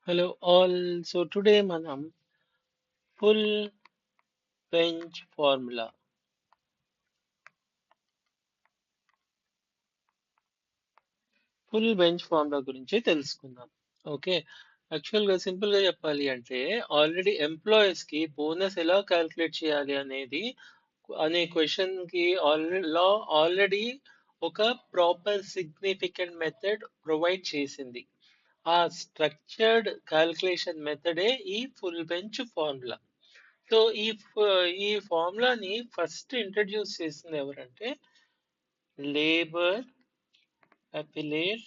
Hello all. So today మనం full bench formula గురించి తెలుసుకుందాం. ఓకే. యాక్చువల్‌గా సింపుల్‌గా చెప్పాలి అంటే ఆల్రెడీ ఎంప్లాయీస్‌కి బోనస్ ఎలా కాలిక్యులేట్ చేయాలి అనే క్వెషన్‌కి ఆల్రెడీ ఒక ప్రాపర్ సిగ్నిఫికెంట్ మెథడ్ ప్రొవైడ్ చేసింది. ఆ స్ట్రక్చర్డ్ కాలిక్యులేషన్ మెథడే ఈ ఫుల్ బెంచ్ ఫార్ములా. సో ఈ ఫార్ములాని ఫస్ట్ ఇంట్రడ్యూస్ చేసింది ఎవరంటే labour appellate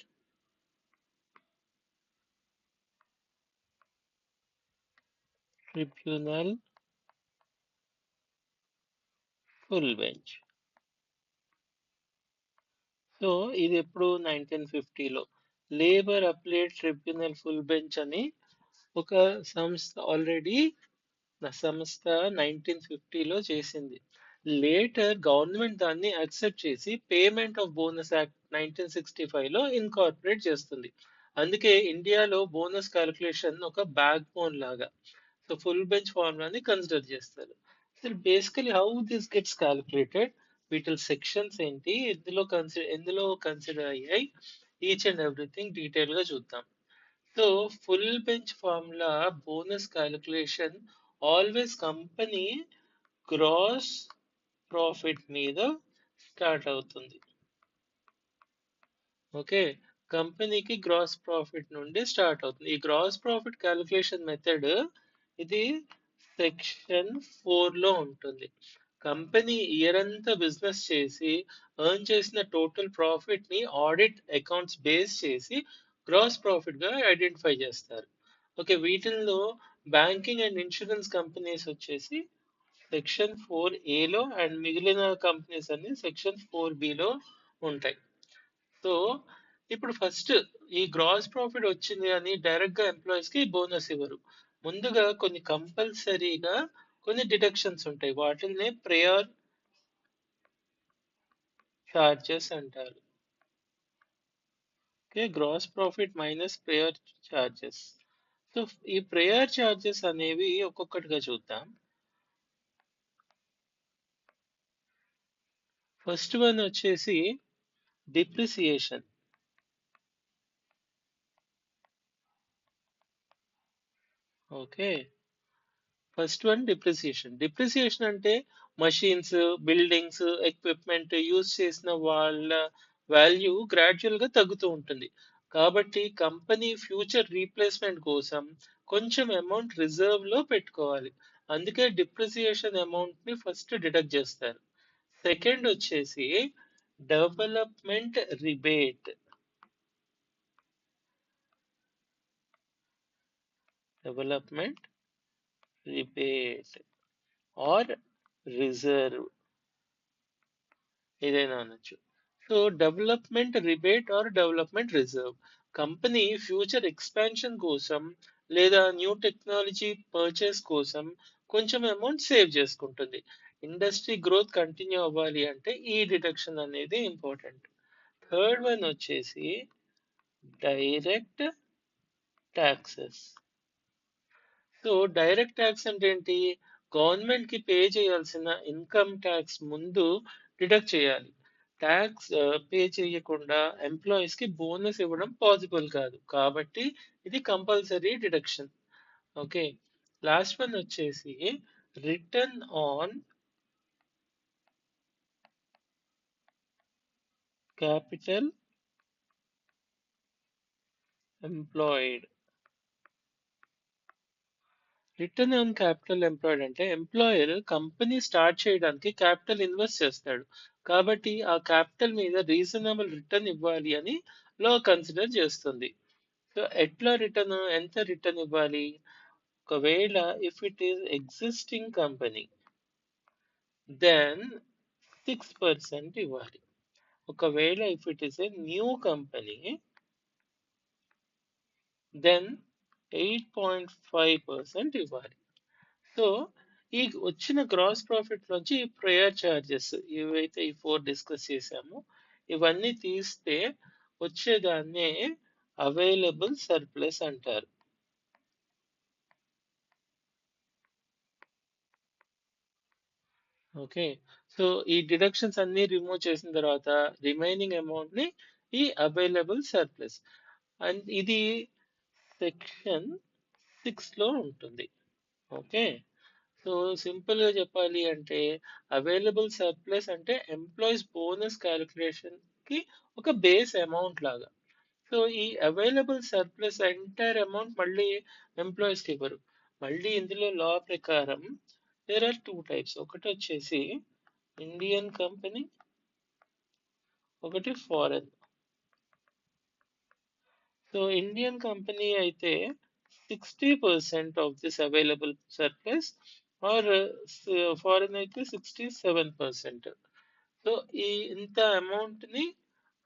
tribunal full bench. So ఇది ఎప్పుడు 1950లో labour appellate tribunal full bench అని ఒక సంస్థ 1950లో చేసింది. లేటర్ గవర్నమెంట్ దాన్ని యాక్సెప్ట్ చేసి పేమెంట్ ఆఫ్ బోనస్ యాక్ట్ 1965లో ఇన్కార్పొరేట్ చేస్తుంది. అందుకే ఇండియాలో బోనస్ క్యాలిక్యులేషన్ ఒక బ్యాక్ బోన్ లాగా. సో ఫుల్ బెంచ్ ఫార్ములాని కన్సిడర్ చేస్తారు. So basically how this gets calculated, వీటి సెక్షన్స్ ఏంటి, ఎందులో కన్సిడర్ అయ్యాయి, ఈచ్ అండ్ ఎవ్రీథింగ్ డీటెయిల్ గా చూద్దాం. So full bench formula bonus calculation always company gross profit మీద స్టార్ట్ అవుతుంది. ఓకే. కంపెనీకి గ్రాస్ ప్రాఫిట్ నుండి స్టార్ట్ అవుతుంది. ఈ గ్రాస్ ప్రాఫిట్ క్యాలిక్యులేషన్ మెథడ్ ఇది సెక్షన్ 4లో ఉంటుంది. కంపెనీ ఇయర్ అంతా బిజినెస్ చేసి ఎర్న్ చేసిన టోటల్ ప్రాఫిట్ ని ఆడిట్ అకౌంట్స్ బేస్ చేసి గ్రాస్ ప్రాఫిట్ గా ఐడెంటిఫై చేస్తారు. ఓకే. వీటిల్లో బ్యాంకింగ్ అండ్ ఇన్సూరెన్స్ కంపెనీస్ వచ్చేసి సెక్షన్ 4A అండ్ మిగిలిన కంపెనీస్ అన్ని సెక్షన్ 4Bలో ఉంటాయి. సో ఇప్పుడు ఫస్ట్ ఈ గ్రాస్ ప్రాఫిట్ వచ్చింది అని డైరెక్ట్ గా ఎంప్లాయీస్ కి బోనస్ ఇవ్వరు. ముందుగా కొన్ని డిడక్షన్స్ ఉంటాయి. వాటిని ప్రయర్ చార్జెస్ అంటారు. Okay. Gross profit minus prior charges. So ఈ ప్రయర్ చార్జెస్ అనేవి ఒక్కొక్కటిగా చూద్దాం. ఫస్ట్ వన్ వచ్చేసి depreciation. Okay. First one depreciation. Depreciation అంటే మషీన్స్, బిల్డింగ్స్, ఎక్విప్మెంట్ యూజ్ చేసిన వాళ్ళ వాల్యూ గ్రాడ్యువల్ గా తగ్గుతూ ఉంటుంది. కాబట్టి కంపెనీ ఫ్యూచర్ రీప్లేస్మెంట్ కోసం కొంచెం అమౌంట్ రిజర్వ్ లో పెట్టుకోవాలి. అందుకే డిప్రిసియేషన్ అమౌంట్ ని ఫస్ట్ డిడక్ట్ చేస్తారు. సెకండ్ వచ్చేసి development rebate. Development rebate or reserve, ఏదైనా అనొచ్చు. So development rebate or development reserve company future expansion కోసం లేదా న్యూ టెక్నాలజీ పర్చేస్ కోసం కొంచెం అమౌంట్ సేవ్ చేసుకుంటుంది. ఇండస్ట్రీ గ్రోత్ కంటిన్యూ అవ్వాలి అంటే ఈ డిడక్షన్ అనేది ఇంపార్టెంట్. థర్డ్ వన్ వచ్చేసి direct taxes. So direct tax అంటే ఏంటి? గవర్నమెంట్ కి పే చేయాల్సిన ఇన్కమ్ ట్యాక్స్ ముందు డిడక్ట్ చేయాలి. ట్యాక్స్ పే చేయకుండా ఎంప్లాయీస్ కి బోనస్ ఇవ్వడం పాసిబుల్ కాదు. కాబట్టి ఇది compulsory deduction. Okay. Last one వచ్చేసి return on capital employed. Return on capital employed అంటే ఎంప్లాయర్ కంపెనీ స్టార్ట్ చేయడానికి క్యాపిటల్ ఇన్వెస్ట్ చేస్తాడు. కాబట్టి ఆ క్యాపిటల్ మీద రీజనబుల్ రిటర్న్ ఇవ్వాలి అని లా కన్సిడర్ చేస్తుంది. సో ఎంత రిటర్న్ ఇవ్వాలి? ఒకవేళ if it is existing company then 6% ఇవ్వాలి. ఒకవేళ if it is a new company then 8.5% ఇవ్వాలి. సో ఈ వచ్చిన గ్రాస్ ప్రాఫిట్ నుంచి ప్రయర్ చార్జెస్ ఏవైతే ఈ 4 డిస్కస్ చేసామో ఇవన్నీ తీస్తే వచ్చేదాన్నే అవైలబుల్ సర్ప్లస్ అంటారు. ఓకే. సో ఈ డిడక్షన్స్ అన్నీ రిమూవ్ చేసిన తర్వాత రిమైనింగ్ అమౌంట్ ని ఈ అవైలబుల్ సర్ప్లస్ అండ్ ఇది సెక్షన్ 6 లో ఉంటుంది. ఓకే. సో సింపుల్ గా చెప్పాలి అంటే అవైలబుల్ సర్ప్లస్ అంటే ఎంప్లాయీస్ బోనస్ క్యాలిక్యులేషన్ కి ఒక బేస్ అమౌంట్ లాగా. సో ఈ అవైలబుల్ సర్ప్లస్ ఎంటైర్ అమౌంట్ మళ్ళీ ఎంప్లాయీస్ కి ఇవ్వరు. మళ్ళీ ఇందులో లా ప్రకారం దేర్ ఆర్ టూ టైప్స్. ఒకటి వచ్చేసి ఇండియన్ కంపెనీ, ఒకటి ఫారెన్. సో ఇండియన్ కంపెనీ అయితే 60% of this available surplus or foreign అయితే 67%. సో ఈ ఇంత అమౌంట్ ని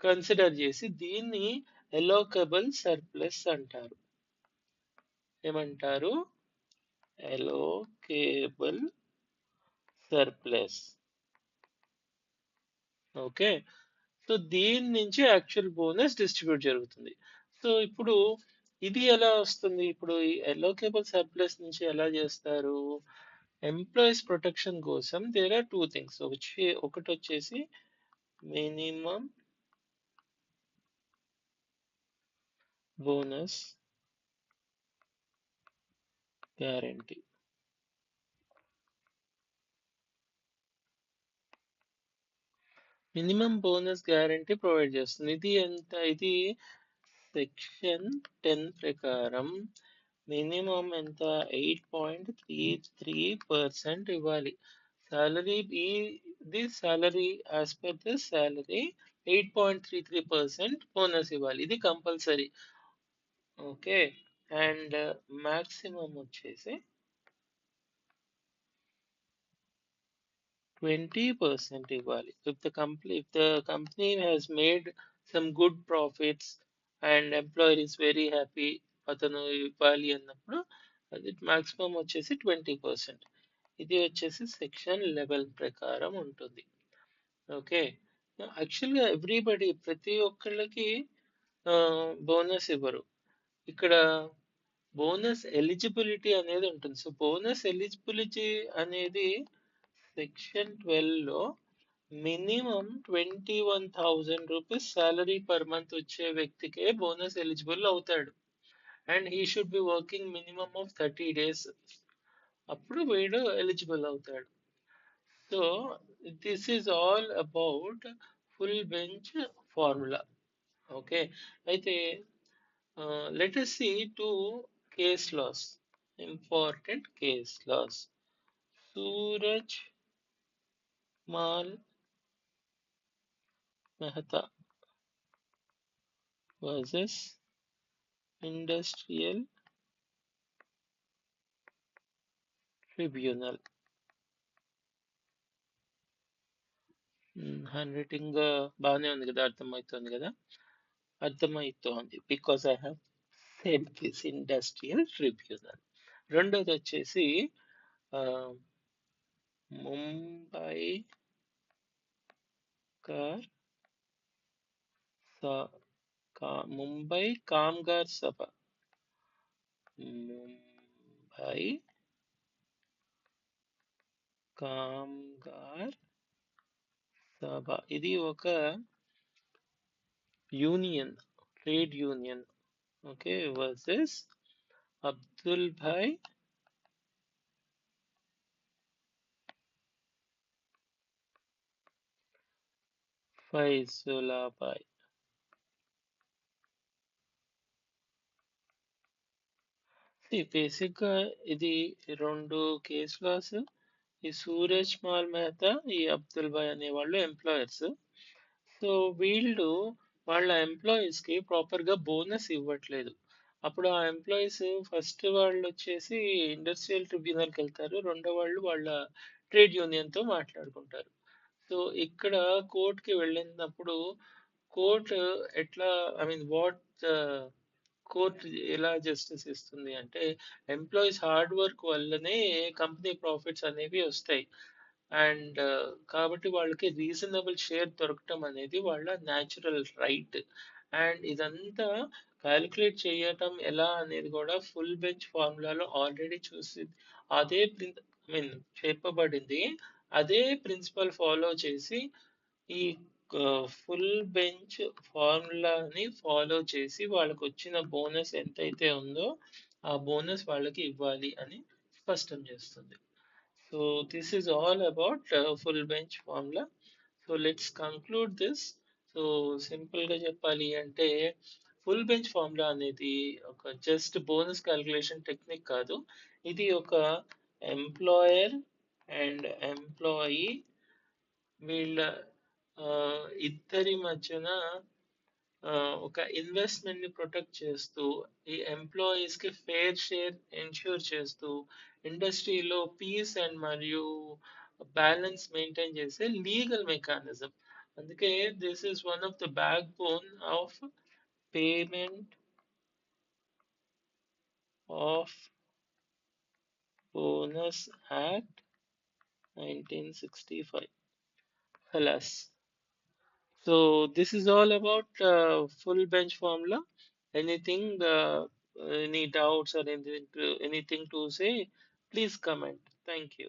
కన్సిడర్ చేసి దీన్ని ఎలోకబుల్ సర్ప్లస్ అంటారు. ఏమంటారు? ఎలోకేబుల్ సర్ప్లస్. ఓకే. సో దీని నుంచి యాక్చువల్ బోనస్ డిస్ట్రిబ్యూట్ జరుగుతుంది. సో ఇప్పుడు ఇది ఎలా వస్తుంది? ఇప్పుడు ఈ అలోకేబుల్ సర్ప్లస్ నుంచి ఎలా చేస్తారు? ఎంప్లాయీస్ ప్రొటెక్షన్ కోసం దేర్ ఆర్ టూ థింగ్స్. ఒకటి వచ్చేసి minimum bonus guarantee. Minimum bonus guarantee provide చేస్తుంది. ఇది ఎంత? ఇది సెక్షన్ 10 ప్రకారం మినిమం ఎంత? 8.33% ఇవ్వాలి. సాలరీ ఇది salary as per the salary 8.33% bonus ఇవ్వాలి. ఇది కంపల్సరీ. ఓకే. అండ్ మాక్సిమం వచ్చేసి 20% ఇవ్వాలి. If the company has made some good profits and employer is very happy, అతను ఇవ్వాలి అన్నప్పుడు అది మాక్సిమం వచ్చేసి 20%. ఇది వచ్చేసి సెక్షన్ 11 ప్రకారం ఉంటుంది. ఓకే. యాక్చువల్గా ఎవ్రీబడి ప్రతి ఒక్కళ్ళకి బోనస్ ఇవ్వరు. ఇక్కడ బోనస్ ఎలిజిబిలిటీ అనేది ఉంటుంది. సో బోనస్ ఎలిజిబిలిటీ అనేది సెక్షన్ 12 లో minimum 21,000 rupees salary per month వచ్చే వ్యక్తికే బోనస్ ఎలిజిబుల్ అవుతాడు. And he should be working minimum of 30 days. అప్పుడు వీడు ఎలిజిబుల్ అవుతాడు. So this is all about full bench formula. Okay. అయితే let us see two case laws, important case laws. Suraj Mal Mehta versus Industrial Tribunal. Hand writing బాగానే ఉంది కదా, అర్థమవుతుంది కదా? అర్థమవుతోంది because I have said this industrial tribunal. రెండోది వచ్చేసి ఆ, ముంబై కార్ ముంబై కామ్గార్ సభ. ముంబై కామ్గార్ సభ ఇది ఒక union, trade union. Okay. Versus Abdul Bhai Faizullabhai. Basic గా ఇది రెండు కేస్ లాస్. ఈ సూరజ్ మాల్ మెహతా, ఈ అబ్దుల్ భాయ్ అనే వాళ్ళు ఎంప్లాయర్స్. సో వీళ్ళు వాళ్ళ ఎంప్లాయీస్ కి ప్రాపర్ గా బోనస్ ఇవ్వట్లేదు. అప్పుడు ఆ ఎంప్లాయీస్ ఫస్ట్ వాళ్ళు వచ్చేసి ఇండస్ట్రియల్ ట్రిబ్యునల్కి వెళ్తారు. రెండో వాళ్ళు వాళ్ళ ట్రేడ్ యూనియన్ తో మాట్లాడుకుంటారు. సో ఇక్కడ కోర్టుకి వెళ్ళినప్పుడు కోర్టు ఎట్లా, ఐ మీన్ వాట్ కోర్టు ఎలా జస్టిస్ ఇస్తుంది అంటే ఎంప్లాయీస్ హార్డ్ వర్క్ వల్లనే కంపెనీ ప్రాఫిట్స్ అనేవి వస్తాయి. అండ్ కాబట్టి వాళ్ళకి రీజనబుల్ షేర్ దొరకటం అనేది వాళ్ళ న్యాచురల్ రైట్. అండ్ ఇదంతా క్యాలిక్యులేట్ చేయటం ఎలా అనేది కూడా ఫుల్ బెంచ్ ఫార్ములాలో ఆల్రెడీ చూసి అదే ఐ మీన్ చెప్పబడింది. అదే ప్రిన్సిపల్ ఫాలో చేసి ఈ ఫుల్ బెంచ్ ఫార్ములాని ఫాలో చేసి వాళ్ళకొచ్చిన బోనస్ ఎంతైతే ఉందో ఆ బోనస్ వాళ్ళకి ఇవ్వాలి అని స్పష్టం చేస్తుంది. So this is all about full bench formula. So let's conclude this. So simple గా చెప్పాలి అంటే ఫుల్ బెంచ్ ఫార్ములా అనేది ఒక జస్ట్ బోనస్ క్యాలిక్యులేషన్ టెక్నిక్ కాదు. ఇది ఒక ఎంప్లాయర్ అండ్ ఎంప్లాయీ వీళ్ళ ఇద్దరి మధ్యన ఒక ఇన్వెస్ట్మెంట్ ని ప్రొటెక్ట్ చేస్తూ ఈ ఎంప్లాయీస్ కి ఫెయిర్ షేర్ ఎన్ష్యూర్ చేస్తూ ఇండస్ట్రీలో పీస్ అండ్ మరియు బ్యాలెన్స్ మెయింటైన్ చేసే లీగల్ మెకానిజం. అందుకే this is one of the back bone of payment of bonus act 1965. Alas. So this is all about full bench formula. Anything, any doubts or anything to say, please comment. Thank you.